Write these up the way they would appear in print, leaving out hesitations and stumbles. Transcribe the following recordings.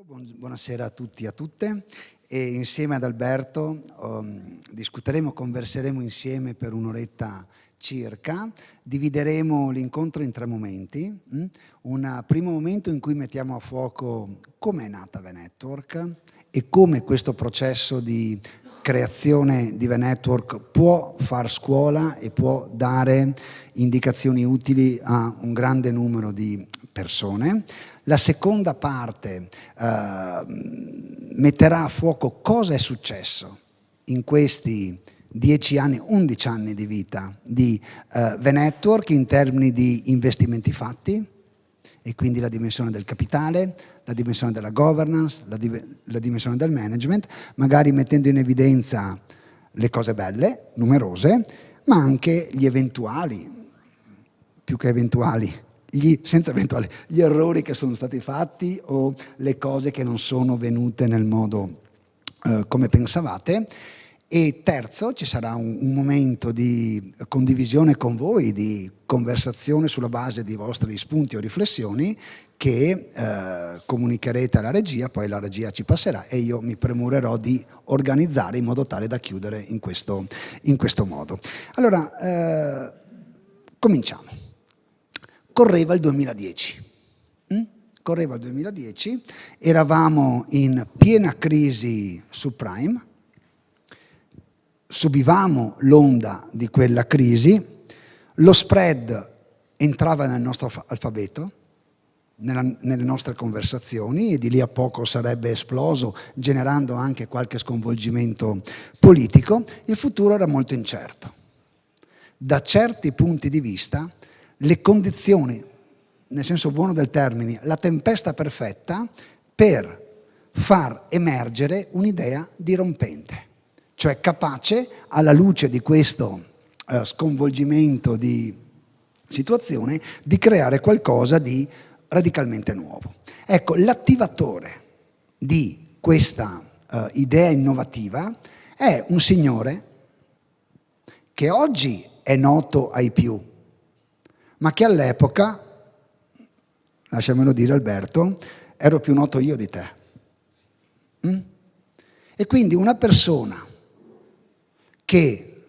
Buonasera a tutti e a tutte. E insieme ad Alberto discuteremo, converseremo insieme per un'oretta circa. Divideremo l'incontro in 3 momenti. Un primo momento in cui mettiamo a fuoco come è nata V-Network e come questo processo di creazione di V-Network può far scuola e può dare indicazioni utili a un grande numero di persone. La seconda parte metterà a fuoco cosa è successo in questi 10 anni, 11 anni di vita di V-Network in termini di investimenti fatti, e quindi la dimensione del capitale, la dimensione della governance, la dimensione del management, magari mettendo in evidenza le cose belle, numerose, ma anche gli eventuali, più che eventuali, gli errori che sono stati fatti o le cose che non sono venute nel modo come pensavate. E terzo, ci sarà un momento di condivisione con voi, di conversazione sulla base di vostri spunti o riflessioni che comunicherete alla regia, poi la regia ci passerà e io mi premurerò di organizzare in modo tale da chiudere in questo modo. Allora, cominciamo. Correva il 2010. Correva il 2010, eravamo in piena crisi subprime, subivamo l'onda di quella crisi, lo spread entrava nel nostro alfabeto, nelle nostre conversazioni, e di lì a poco sarebbe esploso, generando anche qualche sconvolgimento politico. Il futuro era molto incerto. Da certi punti di vista, le condizioni, nel senso buono del termine, la tempesta perfetta per far emergere un'idea dirompente, cioè capace, alla luce di questo sconvolgimento di situazione, di creare qualcosa di radicalmente nuovo. Ecco, l'attivatore di questa idea innovativa è un signore che oggi è noto ai più, ma che all'epoca, lasciamelo dire Alberto, ero più noto io di te. E quindi una persona che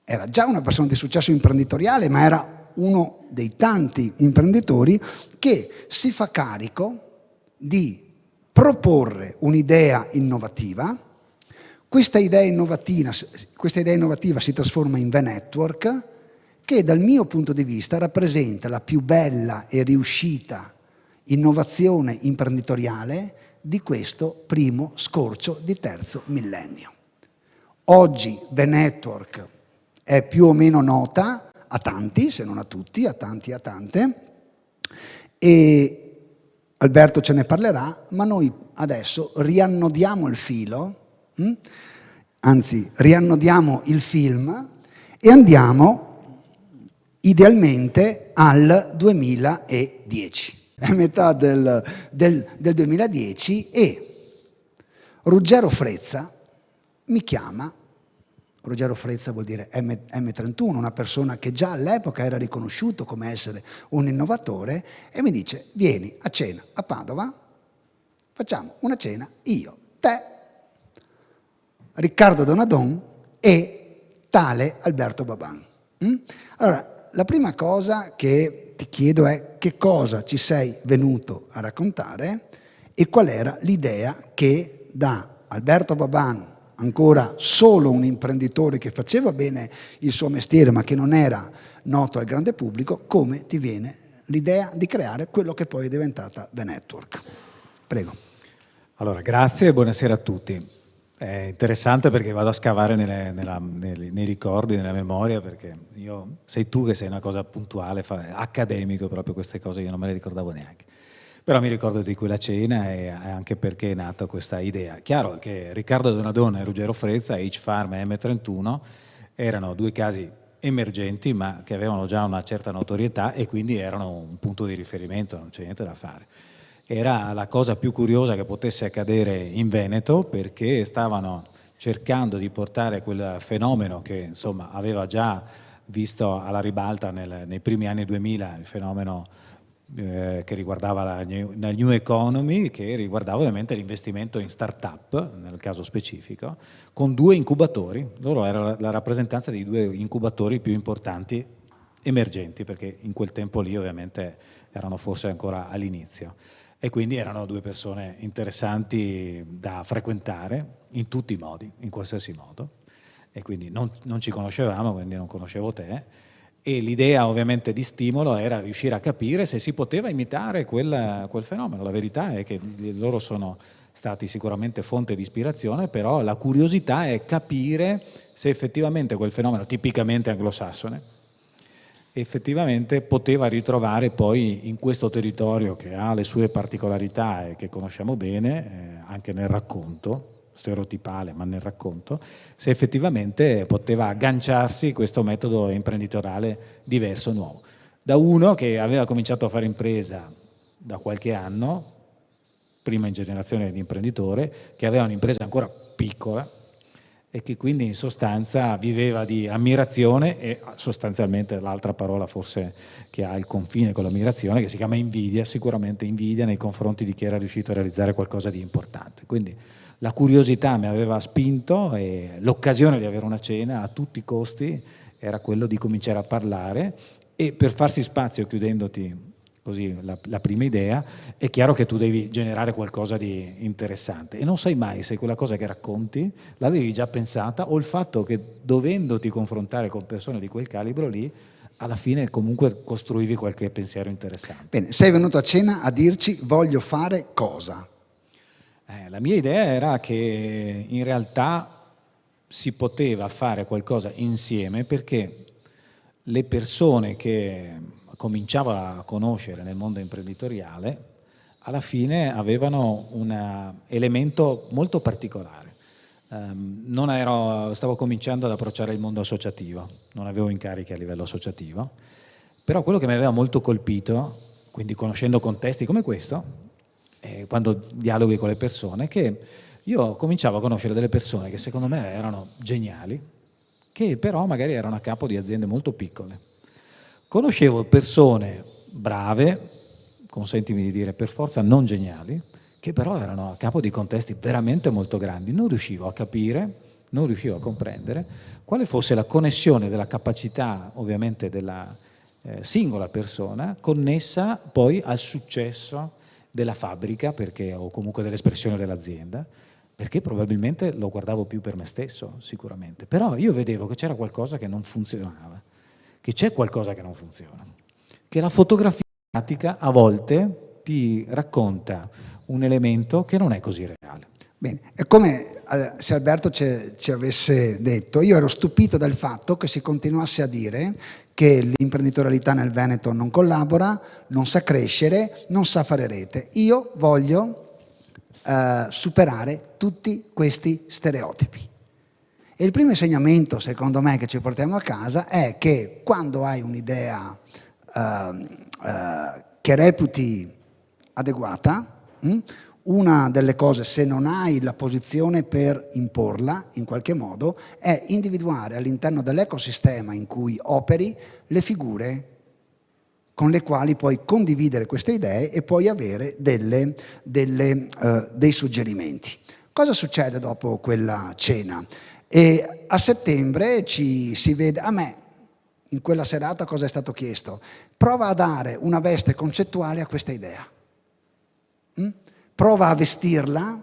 era già una persona di successo imprenditoriale, ma era uno dei tanti imprenditori che si fa carico di proporre un'idea innovativa. Questa idea innovativa si trasforma in V-Network, che dal mio punto di vista rappresenta la più bella e riuscita innovazione imprenditoriale di questo primo scorcio di terzo millennio. Oggi V-Network è più o meno nota a tanti, se non a tutti, a tanti e a tante, e Alberto ce ne parlerà, ma noi adesso riannodiamo il filo, anzi riannodiamo il film e andiamo idealmente al 2010. È metà del 2010 e Ruggero Frezza mi chiama. Ruggero Frezza vuol dire M31, una persona che già all'epoca era riconosciuto come essere un innovatore, e mi dice: vieni a cena a Padova, facciamo una cena io, te, Riccardo Donadon e tale Alberto Babàn. Allora, la prima cosa che ti chiedo è che cosa ci sei venuto a raccontare e qual era l'idea che da Alberto Babàn, ancora solo un imprenditore che faceva bene il suo mestiere ma che non era noto al grande pubblico, come ti viene l'idea di creare quello che poi è diventata V-Network. Prego. Allora, grazie e buonasera a tutti. È interessante perché vado a scavare nei ricordi, nella memoria, perché sei tu che sei una cosa puntuale, accademico proprio, queste cose io non me le ricordavo neanche. Però mi ricordo di quella cena e anche perché è nata questa idea. Chiaro che Riccardo Donadon e Ruggero Frezza, H-Farm e M31, erano 2 casi emergenti ma che avevano già una certa notorietà e quindi erano un punto di riferimento, non c'è niente da fare. Era la cosa più curiosa che potesse accadere in Veneto, perché stavano cercando di portare quel fenomeno che insomma aveva già visto alla ribalta nei primi anni 2000, il fenomeno che riguardava la New Economy, che riguardava ovviamente l'investimento in start-up, nel caso specifico, con 2 incubatori. Loro era la rappresentanza dei 2 incubatori più importanti emergenti, perché in quel tempo lì ovviamente erano forse ancora all'inizio. E quindi erano 2 persone interessanti da frequentare in tutti i modi, in qualsiasi modo. E quindi non ci conoscevamo, quindi non conoscevo te. E l'idea ovviamente di stimolo era riuscire a capire se si poteva imitare quel fenomeno. La verità è che loro sono stati sicuramente fonte di ispirazione, però la curiosità è capire se effettivamente quel fenomeno tipicamente anglosassone effettivamente poteva ritrovare poi in questo territorio che ha le sue particolarità e che conosciamo bene, anche nel racconto, stereotipale, ma nel racconto, se effettivamente poteva agganciarsi questo metodo imprenditoriale diverso, nuovo. Da uno che aveva cominciato a fare impresa da qualche anno, prima in generazione di imprenditore, che aveva un'impresa ancora piccola e che quindi in sostanza viveva di ammirazione e sostanzialmente l'altra parola forse che ha il confine con l'ammirazione, che si chiama invidia, sicuramente invidia nei confronti di chi era riuscito a realizzare qualcosa di importante. Quindi la curiosità mi aveva spinto e l'occasione di avere una cena a tutti i costi era quello di cominciare a parlare, e per farsi spazio, chiudendoti così la prima idea, è chiaro che tu devi generare qualcosa di interessante e non sai mai se quella cosa che racconti l'avevi già pensata o il fatto che dovendoti confrontare con persone di quel calibro lì alla fine comunque costruivi qualche pensiero interessante. Bene, sei venuto a cena a dirci voglio fare cosa? La mia idea era che in realtà si poteva fare qualcosa insieme, perché le persone che cominciavo a conoscere nel mondo imprenditoriale alla fine avevano un elemento molto particolare. Stavo cominciando ad approcciare il mondo associativo, non avevo incarichi a livello associativo, però quello che mi aveva molto colpito, quindi conoscendo contesti come questo, quando dialoghi con le persone, che io cominciavo a conoscere delle persone che secondo me erano geniali, che però magari erano a capo di aziende molto piccole. Conoscevo persone brave, consentimi di dire per forza non geniali, che però erano a capo di contesti veramente molto grandi. Non riuscivo a capire, non riuscivo a comprendere quale fosse la connessione della capacità ovviamente della singola persona connessa poi al successo della fabbrica, o comunque dell'espressione dell'azienda, perché probabilmente lo guardavo più per me stesso, sicuramente. Però io vedevo che c'era qualcosa che non funzionava, che c'è qualcosa che non funziona, che la fotografia pratica a volte ti racconta un elemento che non è così reale. Bene, è come se Alberto ci avesse detto, io ero stupito del fatto che si continuasse a dire che l'imprenditorialità nel Veneto non collabora, non sa crescere, non sa fare rete. Io voglio superare tutti questi stereotipi. E il primo insegnamento, secondo me, che ci portiamo a casa è che quando hai un'idea che reputi adeguata, una delle cose, se non hai la posizione per imporla in qualche modo, è individuare all'interno dell'ecosistema in cui operi le figure con le quali puoi condividere queste idee e poi avere dei suggerimenti. Cosa succede dopo quella cena? E a settembre si vede, a me in quella serata cosa è stato chiesto? Prova a dare una veste concettuale a questa idea. Prova a vestirla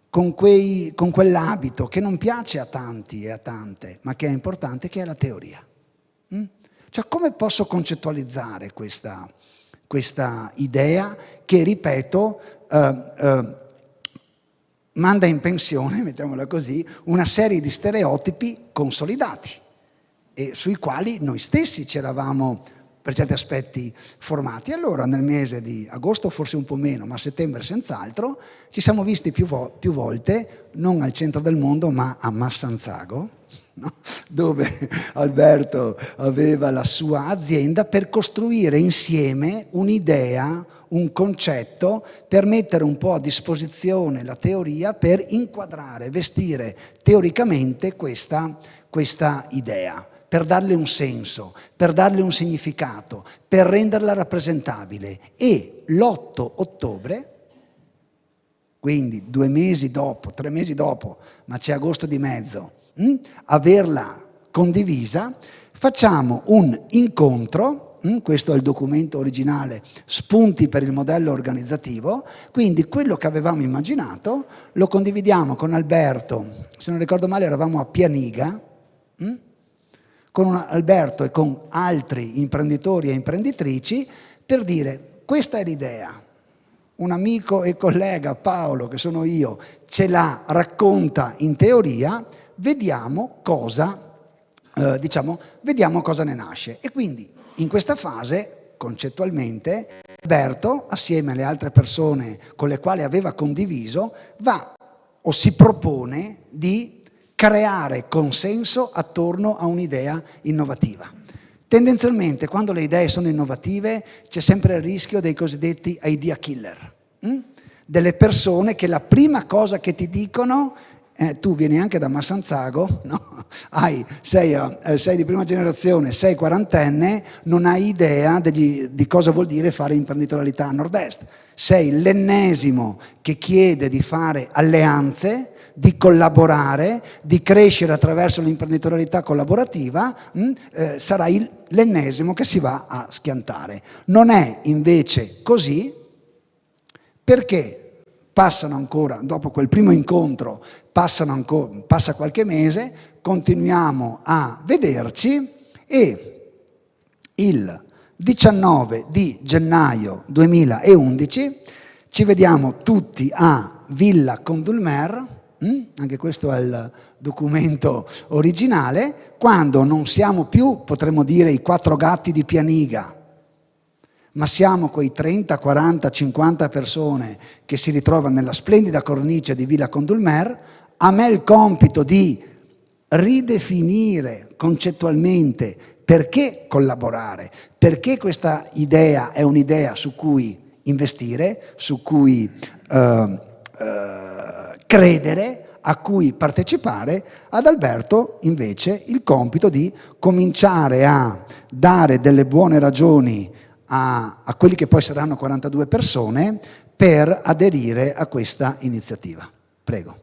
con quell'abito che non piace a tanti e a tante, ma che è importante, che è la teoria. Cioè, come posso concettualizzare questa idea che, ripeto, manda in pensione, mettiamola così, una serie di stereotipi consolidati e sui quali noi stessi ci eravamo per certi aspetti formati. Allora nel mese di agosto forse un po' meno, ma a settembre senz'altro, ci siamo visti più volte, non al centro del mondo ma a Massanzago, no? Dove Alberto aveva la sua azienda, per costruire insieme un'idea, un concetto, per mettere un po' a disposizione la teoria, per inquadrare, vestire teoricamente questa idea. per darle un senso, per darle un significato, per renderla rappresentabile. E l'8 ottobre, quindi 2 mesi dopo, 3 mesi dopo, ma c'è agosto di mezzo, averla condivisa, facciamo un incontro. Questo è il documento originale, spunti per il modello organizzativo, quindi quello che avevamo immaginato lo condividiamo con Alberto, se non ricordo male eravamo a Pianiga, con Alberto e con altri imprenditori e imprenditrici, per dire: questa è l'idea, un amico e collega, Paolo, che sono io, ce la racconta in teoria, vediamo cosa ne nasce. E quindi in questa fase, concettualmente, Alberto, assieme alle altre persone con le quali aveva condiviso, va o si propone di creare consenso attorno a un'idea innovativa. Tendenzialmente, quando le idee sono innovative, c'è sempre il rischio dei cosiddetti idea killer, delle persone che la prima cosa che ti dicono tu vieni anche da Massanzago, no? Sei di prima generazione, sei quarantenne, non hai idea di cosa vuol dire fare imprenditorialità a Nord-Est. Sei l'ennesimo che chiede di fare alleanze, di collaborare, di crescere attraverso l'imprenditorialità collaborativa, sarai l'ennesimo che si va a schiantare. Non è invece così, perché passano ancora, dopo quel primo incontro, passa qualche mese, continuiamo a vederci e il 19 di gennaio 2011 ci vediamo tutti a Villa Condulmer, anche questo è il documento originale, quando non siamo più, potremmo dire, i 4 gatti di Pianiga, ma siamo quei 30, 40, 50 persone che si ritrovano nella splendida cornice di Villa Condulmer. A me il compito di ridefinire concettualmente perché collaborare, perché questa idea è un'idea su cui investire, su cui credere, a cui partecipare. Ad Alberto invece il compito di cominciare a dare delle buone ragioni a quelli che poi saranno 42 persone per aderire a questa iniziativa. Prego.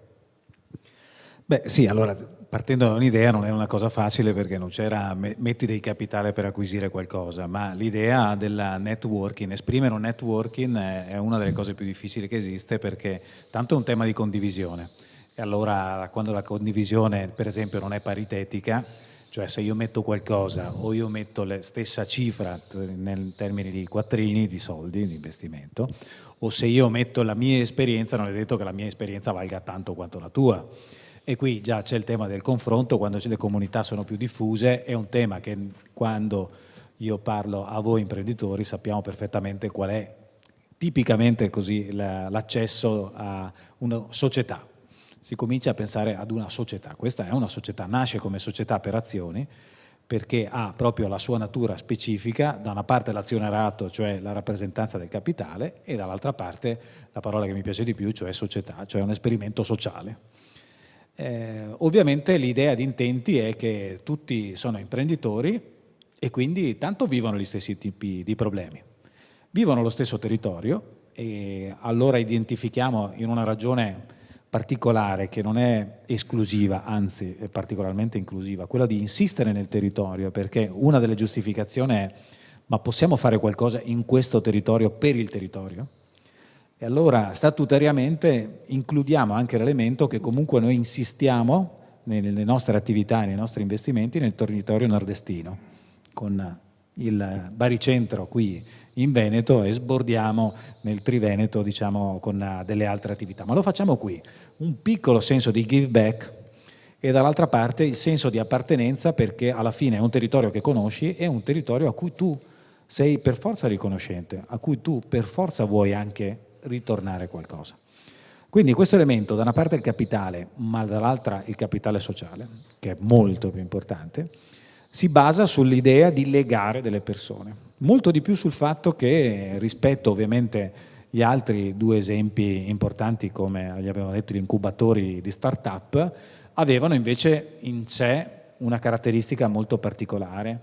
Beh sì, allora partendo da un'idea non è una cosa facile, perché non c'era metti dei capitali per acquisire qualcosa, ma l'idea della networking, esprimere un networking è una delle cose più difficili che esiste, perché tanto è un tema di condivisione, e allora quando la condivisione per esempio non è paritetica, cioè se io metto qualcosa o io metto la stessa cifra in termini di quattrini, di soldi, di investimento, o se io metto la mia esperienza, non è detto che la mia esperienza valga tanto quanto la tua. E qui già c'è il tema del confronto, quando le comunità sono più diffuse, è un tema che quando io parlo a voi imprenditori sappiamo perfettamente qual è tipicamente così l'accesso a una società. Si comincia a pensare ad una società. Questa è una società, nasce come società per azioni, perché ha proprio la sua natura specifica, da una parte l'azionerato, cioè la rappresentanza del capitale, e dall'altra parte la parola che mi piace di più, cioè società, cioè un esperimento sociale. Ovviamente l'idea di intenti è che tutti sono imprenditori e quindi tanto vivono gli stessi tipi di problemi. Vivono lo stesso territorio e allora identifichiamo in una ragione particolare che non è esclusiva, anzi è particolarmente inclusiva, quella di insistere nel territorio, perché una delle giustificazioni è: ma possiamo fare qualcosa in questo territorio per il territorio? E allora statutariamente includiamo anche l'elemento che comunque noi insistiamo nelle nostre attività, nei nostri investimenti nel territorio nordestino, con il baricentro qui in Veneto e sbordiamo nel Triveneto, diciamo, con delle altre attività. Ma lo facciamo qui, un piccolo senso di give back, e dall'altra parte il senso di appartenenza, perché alla fine è un territorio che conosci, è un territorio a cui tu sei per forza riconoscente, a cui tu per forza vuoi anche ritornare qualcosa. Quindi questo elemento, da una parte il capitale, ma dall'altra il capitale sociale, che è molto più importante, si basa sull'idea di legare delle persone, molto di più sul fatto che, rispetto ovviamente agli altri 2 esempi importanti, come gli abbiamo detto, gli incubatori di start-up, avevano invece in sé una caratteristica molto particolare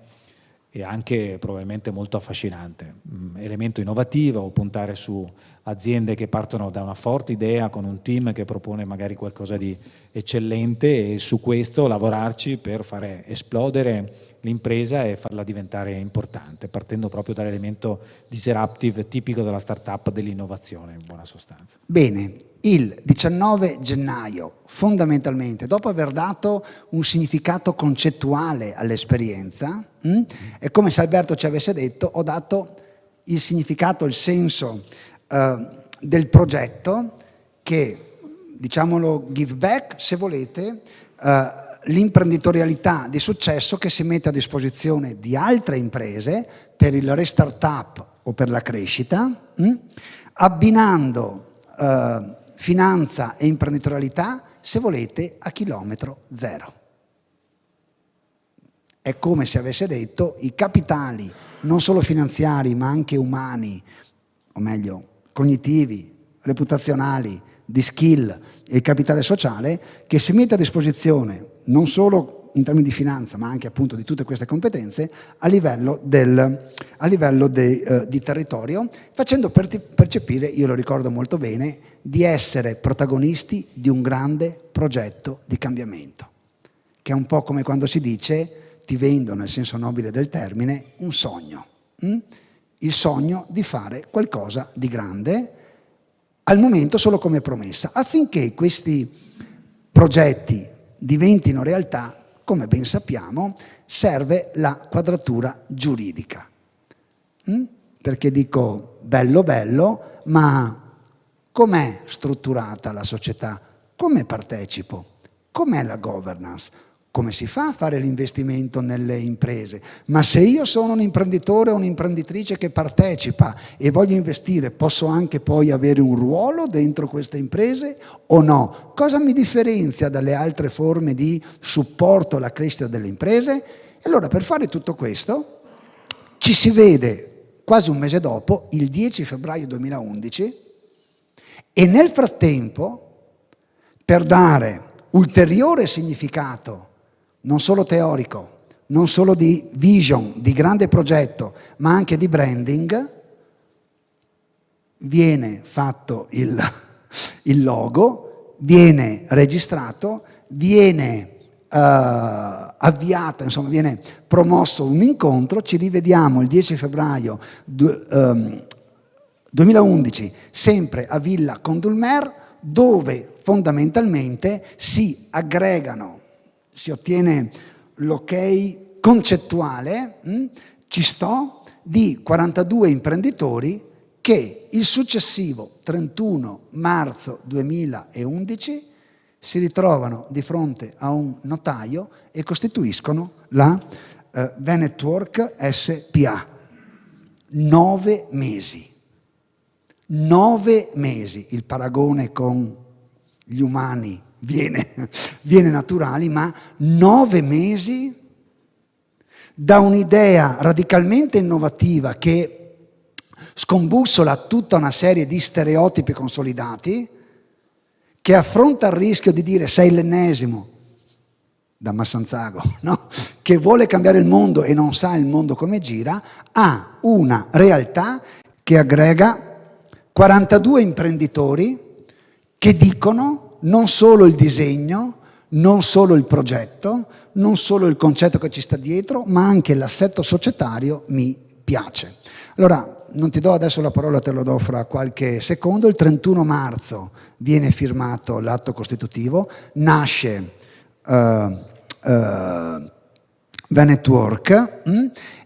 e anche probabilmente molto affascinante. Elemento innovativo, puntare su aziende che partono da una forte idea con un team che propone magari qualcosa di eccellente e su questo lavorarci per fare esplodere l'impresa e farla diventare importante, partendo proprio dall'elemento disruptive tipico della startup, dell'innovazione in buona sostanza. Bene, il 19 gennaio, fondamentalmente, dopo aver dato un significato concettuale all'esperienza, è come se Alberto ci avesse detto: ho dato il significato, il senso del progetto che, diciamolo, give back, se volete, l'imprenditorialità di successo che si mette a disposizione di altre imprese per il restart-up o per la crescita, abbinando finanza e imprenditorialità, se volete, a chilometro zero. È come se avesse detto: i capitali, non solo finanziari, ma anche umani, o meglio, cognitivi, reputazionali, di skill e il capitale sociale, che si mette a disposizione non solo in termini di finanza, ma anche appunto di tutte queste competenze a livello di territorio, facendo percepire, io lo ricordo molto bene, di essere protagonisti di un grande progetto di cambiamento, che è un po' come quando si dice: ti vendo, nel senso nobile del termine, un sogno, il sogno di fare qualcosa di grande, al momento solo come promessa. Affinché questi progetti diventino realtà, come ben sappiamo, serve la quadratura giuridica. Perché dico bello bello, ma com'è strutturata la società? Come partecipo? Com'è la governance? Come si fa a fare l'investimento nelle imprese? Ma se io sono un imprenditore o un'imprenditrice che partecipa e voglio investire, posso anche poi avere un ruolo dentro queste imprese o no? Cosa mi differenzia dalle altre forme di supporto alla crescita delle imprese? E allora, per fare tutto questo, ci si vede quasi un mese dopo, il 10 febbraio 2011, e nel frattempo, per dare ulteriore significato non solo teorico, non solo di vision, di grande progetto, ma anche di branding, viene fatto il logo, viene registrato, viene avviato, insomma viene promosso un incontro. Ci rivediamo il 10 febbraio 2011, sempre a Villa Condulmer, dove fondamentalmente si aggregano, si ottiene l'ok concettuale, di 42 imprenditori che il successivo 31 marzo 2011 si ritrovano di fronte a un notaio e costituiscono la Venetwork SPA. 9 mesi. 9 mesi, il paragone con gli umani viene naturale, ma 9 mesi da un'idea radicalmente innovativa che scombussola tutta una serie di stereotipi consolidati, che affronta il rischio di dire sei l'ennesimo da Massanzago, no? Che vuole cambiare il mondo e non sa il mondo come gira, a una realtà che aggrega 42 imprenditori che dicono non solo il disegno, non solo il progetto, non solo il concetto che ci sta dietro, ma anche l'assetto societario mi piace. Allora, non ti do adesso la parola, te lo do fra qualche secondo. Il 31 marzo viene firmato l'atto costitutivo, nasce Venetwork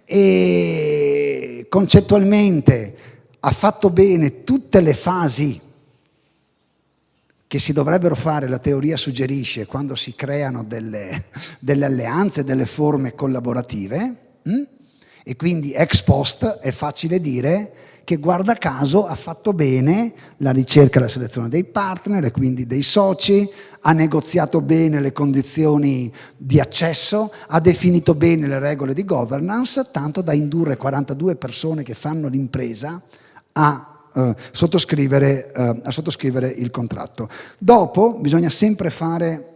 e concettualmente ha fatto bene tutte le fasi che si dovrebbero fare, la teoria suggerisce, quando si creano delle alleanze, delle forme collaborative, e quindi ex post è facile dire che, guarda caso, ha fatto bene la ricerca e la selezione dei partner e quindi dei soci, ha negoziato bene le condizioni di accesso, ha definito bene le regole di governance, tanto da indurre 42 persone che fanno l'impresa a sottoscrivere il contratto. Dopo bisogna sempre fare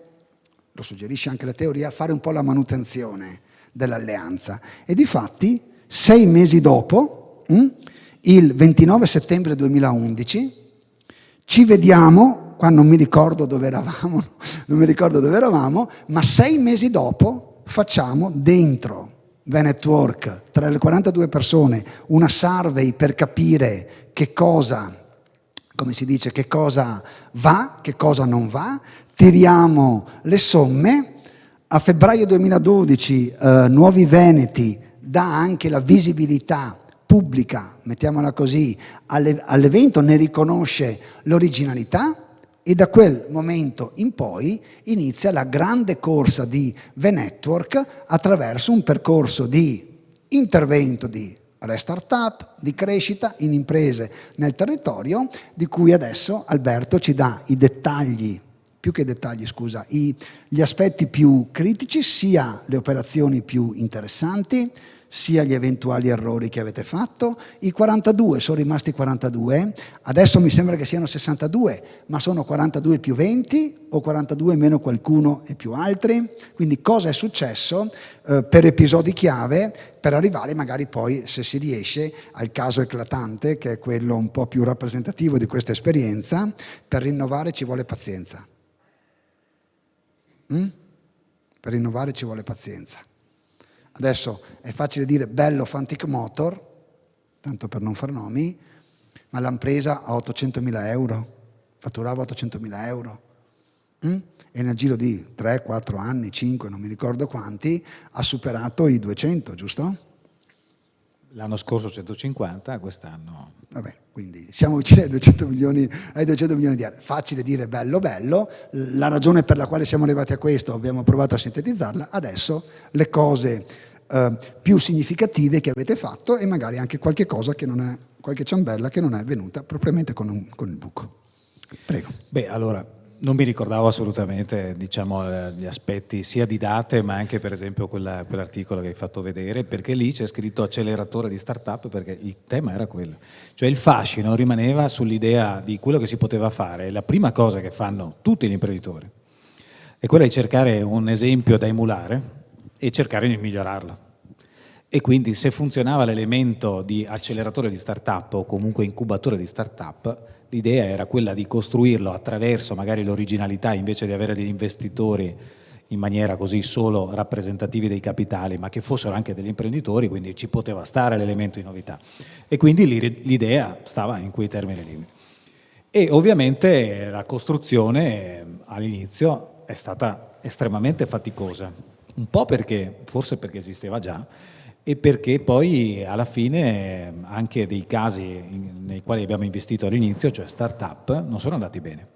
lo suggerisce anche la teoria, fare un po' la manutenzione dell'alleanza. E difatti 6 mesi dopo, il 29 settembre 2011, ci vediamo, qua non mi ricordo dove eravamo, ma 6 mesi dopo facciamo dentro Venetwork, tra le 42 persone, una survey per capire che cosa, come si dice, che cosa va, che cosa non va, tiriamo le somme. A febbraio 2012 Nuovi Veneti dà anche la visibilità pubblica, mettiamola così, all'evento, ne riconosce l'originalità e da quel momento in poi inizia la grande corsa di Venetwork attraverso un percorso di intervento di restart-up, di crescita in imprese nel territorio, di cui adesso Alberto ci dà i dettagli, più che dettagli, scusa, gli aspetti più critici, sia le operazioni più interessanti, sia gli eventuali errori che avete fatto. I 42 sono rimasti 42, adesso mi sembra che siano 62, ma sono 42 più 20 o 42 meno qualcuno e più altri. Quindi cosa è successo per episodi chiave per arrivare magari poi, se si riesce, al caso eclatante, che è quello un po' più rappresentativo di questa esperienza. Per rinnovare ci vuole pazienza. Per rinnovare ci vuole pazienza. Adesso è facile dire bello Fantic Motor, tanto per non far nomi, ma l'impresa ha 800.000 euro, fatturava 800.000 euro. E nel giro di 3, 4 anni, 5, non mi ricordo quanti, ha superato i 200, giusto? L'anno scorso 150, quest'anno... Vabbè, quindi siamo vicini ai 200 milioni di euro. Facile dire bello, bello. La ragione per la quale siamo arrivati a questo, abbiamo provato a sintetizzarla. Adesso le cose più significative che avete fatto e magari anche qualche cosa che non è, qualche ciambella che non è venuta propriamente con il buco. Prego. Beh, allora, non mi ricordavo assolutamente, diciamo, gli aspetti sia di date, ma anche per esempio quell'articolo che hai fatto vedere, perché lì c'è scritto acceleratore di startup, perché il tema era quello. Cioè il fascino rimaneva sull'idea di quello che si poteva fare. La prima cosa che fanno tutti gli imprenditori è quella di cercare un esempio da emulare e cercare di migliorarlo. E quindi se funzionava l'elemento di acceleratore di startup o comunque incubatore di startup, l'idea era quella di costruirlo attraverso magari l'originalità, invece di avere degli investitori in maniera così solo rappresentativi dei capitali, ma che fossero anche degli imprenditori, quindi ci poteva stare l'elemento di novità. E quindi l'idea stava in quei termini lì. E ovviamente la costruzione all'inizio è stata estremamente faticosa, un po' perché, forse perché esisteva già, e perché poi alla fine anche dei casi nei quali abbiamo investito all'inizio, cioè start-up, non sono andati bene.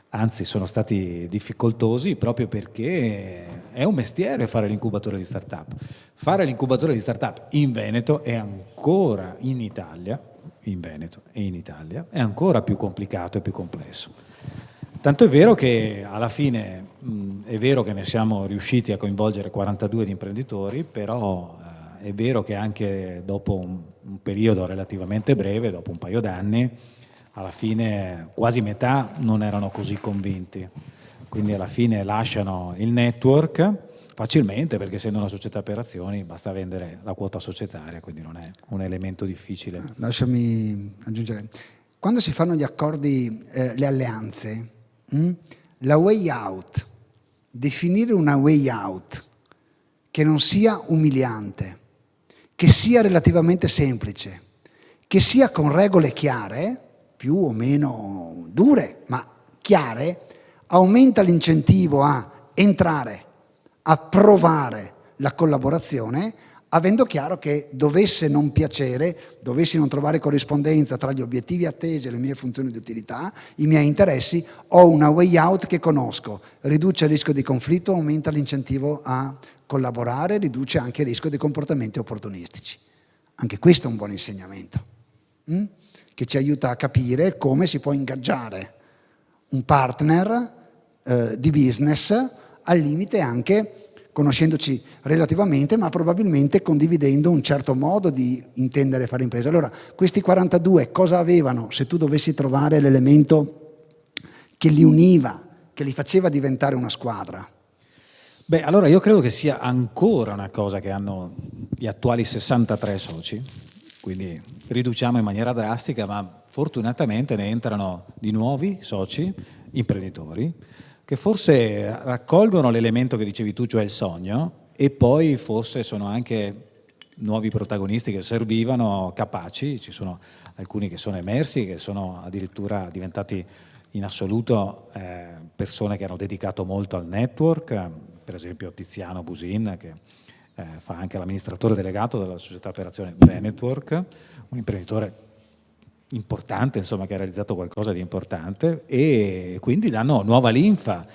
Anzi, sono stati difficoltosi proprio perché è un mestiere fare l'incubatore di start-up. Fare l'incubatore di start-up in Veneto è ancora in Italia, in Veneto e in Italia, è ancora più complicato e più complesso. Tanto è vero che alla fine è vero che ne siamo riusciti a coinvolgere 42 di imprenditori, però è vero che anche dopo un periodo relativamente breve, dopo un paio d'anni, alla fine quasi metà non erano così convinti. Quindi alla fine lasciano il network facilmente, perché essendo una società per azioni basta vendere la quota societaria, quindi non è un elemento difficile. Lasciami aggiungere. Quando si fanno gli accordi, le alleanze, la way out, definire una way out che non sia umiliante, che sia relativamente semplice, che sia con regole chiare, più o meno dure, ma chiare, aumenta l'incentivo a entrare, a provare la collaborazione, avendo chiaro che dovesse non piacere, dovessi non trovare corrispondenza tra gli obiettivi attesi e le mie funzioni di utilità, i miei interessi, ho una way out che conosco, riduce il rischio di conflitto, aumenta l'incentivo a collaborare, riduce anche il rischio di comportamenti opportunistici. Anche questo è un buon insegnamento, che ci aiuta a capire come si può ingaggiare un partner di business, al limite anche conoscendoci relativamente, ma probabilmente condividendo un certo modo di intendere fare impresa. Allora, questi 42 cosa avevano se tu dovessi trovare l'elemento che li univa, che li faceva diventare una squadra? Beh, allora io credo che sia ancora una cosa che hanno gli attuali 63 soci, quindi riduciamo in maniera drastica, ma fortunatamente ne entrano di nuovi soci, imprenditori, che forse raccolgono l'elemento che dicevi tu, cioè il sogno, e poi forse sono anche nuovi protagonisti che servivano, capaci. Ci sono alcuni che sono emersi, che sono addirittura diventati in assoluto persone che hanno dedicato molto al network, per esempio Tiziano Busin, che fa anche l'amministratore delegato della società per azione Venetwork, un imprenditore importante, insomma, che ha realizzato qualcosa di importante, e quindi danno nuova linfa,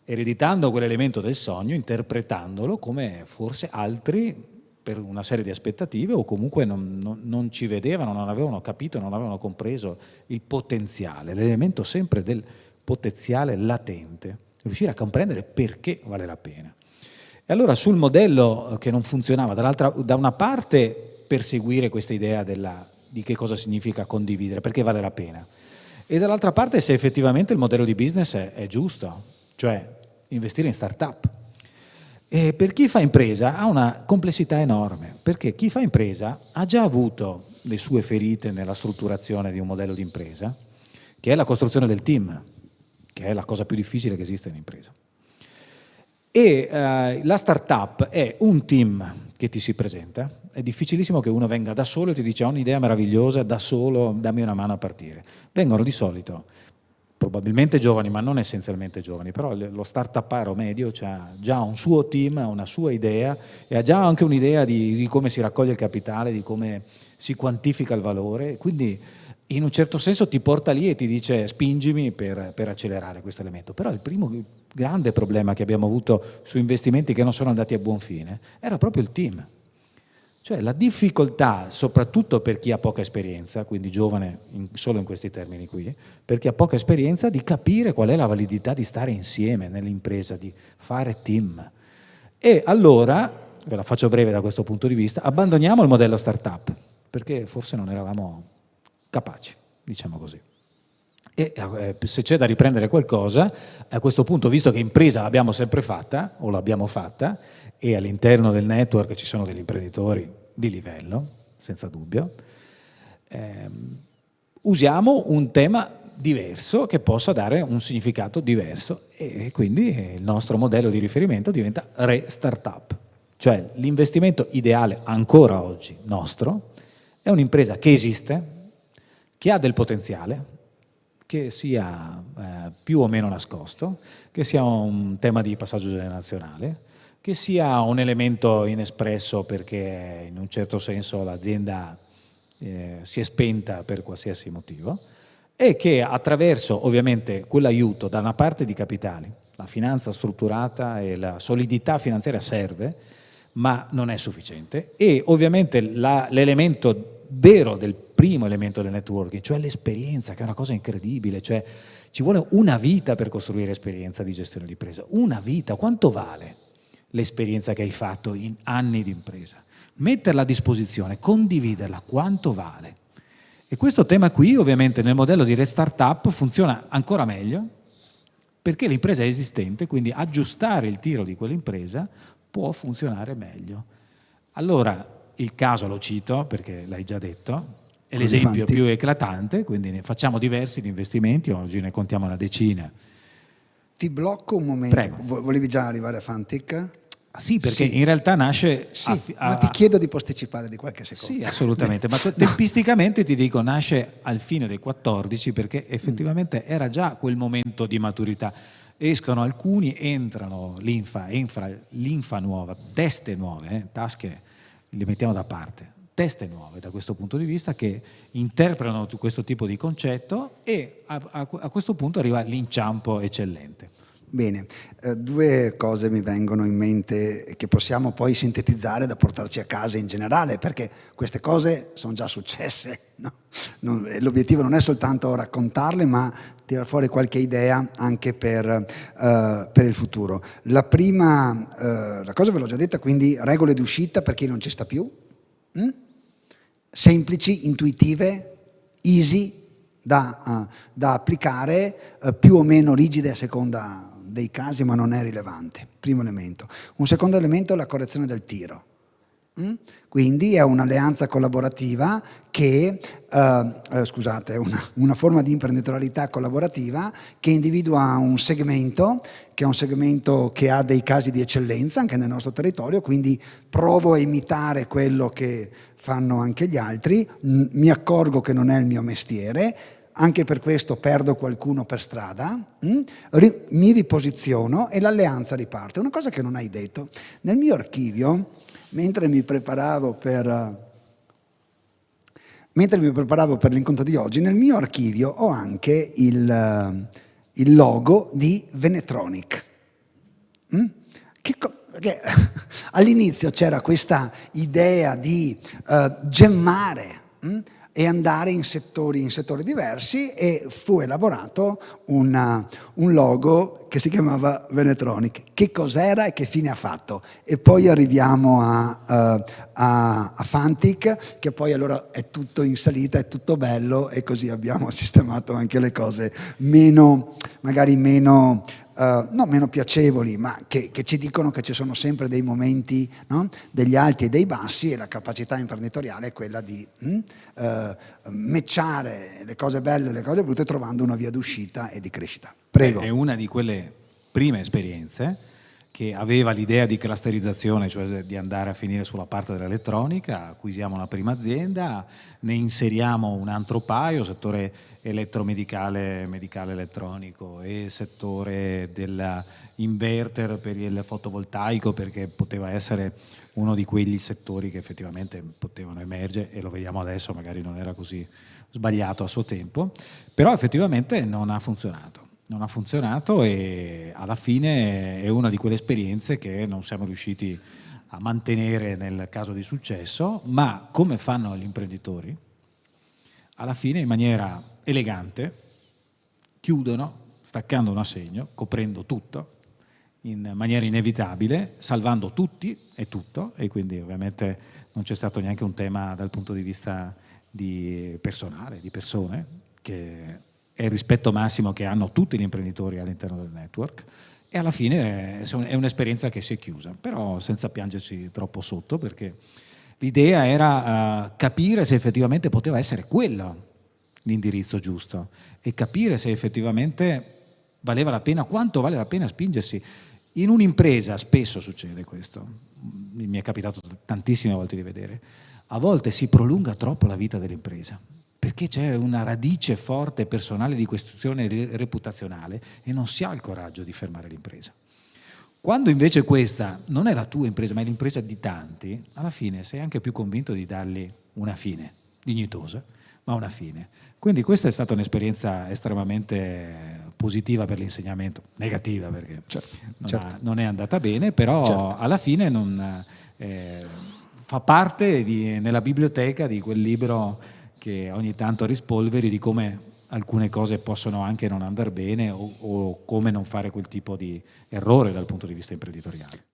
ereditando quell'elemento del sogno, interpretandolo come forse altri, per una serie di aspettative, o comunque non ci vedevano, non avevano capito, non avevano compreso il potenziale, l'elemento sempre del potenziale latente, riuscire a comprendere perché vale la pena. E allora sul modello che non funzionava, da una parte perseguire questa idea di che cosa significa condividere, perché vale la pena, e dall'altra parte se effettivamente il modello di business è giusto, cioè investire in start-up. E per chi fa impresa ha una complessità enorme, perché chi fa impresa ha già avuto le sue ferite nella strutturazione di un modello di impresa, che è la costruzione del team, che è la cosa più difficile che esiste in impresa. E la startup è un team che ti si presenta, è difficilissimo che uno venga da solo e ti dice ho un'idea meravigliosa, da solo, dammi una mano a partire. Vengono di solito probabilmente giovani, ma non essenzialmente giovani, però lo start-uparo medio ha già un suo team, ha una sua idea e ha già anche un'idea di come si raccoglie il capitale, di come si quantifica il valore, quindi in un certo senso ti porta lì e ti dice spingimi per accelerare questo elemento. Però il primo grande problema che abbiamo avuto su investimenti che non sono andati a buon fine era proprio il team. Cioè la difficoltà, soprattutto per chi ha poca esperienza, quindi giovane solo in questi termini qui, per chi ha poca esperienza, di capire qual è la validità di stare insieme nell'impresa, di fare team. E allora, ve la faccio breve da questo punto di vista, abbandoniamo il modello startup, perché forse non eravamo capaci, diciamo così. E se c'è da riprendere qualcosa, a questo punto, visto che impresa l'abbiamo sempre fatta, o l'abbiamo fatta, e all'interno del network ci sono degli imprenditori di livello, senza dubbio, usiamo un tema diverso che possa dare un significato diverso, e quindi il nostro modello di riferimento diventa Re-Startup, cioè l'investimento ideale ancora oggi nostro è un'impresa che esiste, che ha del potenziale, che sia più o meno nascosto, che sia un tema di passaggio generazionale, che sia un elemento inespresso perché in un certo senso l'azienda si è spenta per qualsiasi motivo, e che attraverso ovviamente quell'aiuto da una parte di capitali, la finanza strutturata e la solidità finanziaria serve, ma non è sufficiente, e ovviamente l'elemento vero del primo elemento del networking, cioè l'esperienza, che è una cosa incredibile, cioè ci vuole una vita per costruire esperienza di gestione di impresa, una vita. Quanto vale l'esperienza che hai fatto in anni di impresa? Metterla a disposizione, condividerla, quanto vale? E questo tema qui ovviamente nel modello di Re-Startup funziona ancora meglio, perché l'impresa è esistente, quindi aggiustare il tiro di quell'impresa può funzionare meglio. Allora, il caso lo cito perché l'hai già detto, è l'esempio più eclatante, quindi ne facciamo diversi di investimenti, oggi ne contiamo una decina. Ti blocco un momento. Prego. Volevi già arrivare a Fantic? Sì, perché in realtà nasce... ma ti chiedo di posticipare di qualche secondo. Sì, assolutamente, ma tempisticamente ti dico, nasce al fine dei 14 perché effettivamente era già quel momento di maturità. Escono alcuni, entrano linfa nuova, teste nuove, tasche le mettiamo da parte, teste nuove da questo punto di vista che interpretano questo tipo di concetto, e a questo punto arriva l'inciampo eccellente. Bene, due cose mi vengono in mente che possiamo poi sintetizzare da portarci a casa in generale, perché queste cose sono già successe, no? L'obiettivo non è soltanto raccontarle, ma tirare fuori qualche idea anche per il futuro. La prima, la cosa ve l'ho già detta, quindi regole d'uscita per chi non ci sta più, semplici, intuitive, easy da applicare, più o meno rigide a seconda dei casi, ma non è rilevante. Primo elemento. Un secondo elemento è la correzione del tiro. Quindi è un'alleanza collaborativa che, scusate, una forma di imprenditorialità collaborativa che individua un segmento, che è un segmento che ha dei casi di eccellenza anche nel nostro territorio, quindi provo a imitare quello che fanno anche gli altri, mi accorgo che non è il mio mestiere, anche per questo perdo qualcuno per strada, mi riposiziono e l'alleanza riparte. Una cosa che non hai detto, nel mio archivio, mentre mi preparavo per l'incontro di oggi, nel mio archivio ho anche il logo di Venetronic. Perché all'inizio c'era questa idea di gemmare e andare in settori diversi, e fu elaborato un logo che si chiamava Venetronic. Che cos'era e che fine ha fatto? E poi arriviamo a Fantic, che poi allora è tutto in salita, è tutto bello, e così abbiamo sistemato anche le cose magari meno piacevoli, ma che ci dicono che ci sono sempre dei momenti, no? Degli alti e dei bassi, e la capacità imprenditoriale è quella di matchare le cose belle e le cose brutte, trovando una via d'uscita e di crescita. Prego. È una di quelle prime esperienze che aveva l'idea di clusterizzazione, cioè di andare a finire sulla parte dell'elettronica. Acquisiamo una prima azienda, ne inseriamo un altro paio, settore elettromedicale, medicale elettronico, e settore dell'inverter per il fotovoltaico, perché poteva essere uno di quegli settori che effettivamente potevano emergere, e lo vediamo adesso, magari non era così sbagliato a suo tempo, però effettivamente non ha funzionato. Non ha funzionato, e alla fine è una di quelle esperienze che non siamo riusciti a mantenere nel caso di successo, ma come fanno gli imprenditori? Alla fine, in maniera elegante, chiudono staccando un assegno, coprendo tutto, in maniera inevitabile, salvando tutti e tutto, e quindi ovviamente non c'è stato neanche un tema dal punto di vista di personale, di persone, che è il rispetto massimo che hanno tutti gli imprenditori all'interno del network, e alla fine è un'esperienza che si è chiusa, però senza piangerci troppo sotto, perché l'idea era capire se effettivamente poteva essere quello l'indirizzo giusto, e capire se effettivamente valeva la pena, quanto vale la pena spingersi. In un'impresa spesso succede questo, mi è capitato tantissime volte di vedere, a volte si prolunga troppo la vita dell'impresa, perché c'è una radice forte personale di costruzione reputazionale, e non si ha il coraggio di fermare l'impresa. Quando invece questa non è la tua impresa, ma è l'impresa di tanti, alla fine sei anche più convinto di dargli una fine, dignitosa, ma una fine. Quindi questa è stata un'esperienza estremamente positiva per l'insegnamento, negativa perché non è andata bene, però alla fine fa parte nella biblioteca di quel libro che ogni tanto rispolveri, di come alcune cose possono anche non andare bene, o come non fare quel tipo di errore dal punto di vista imprenditoriale.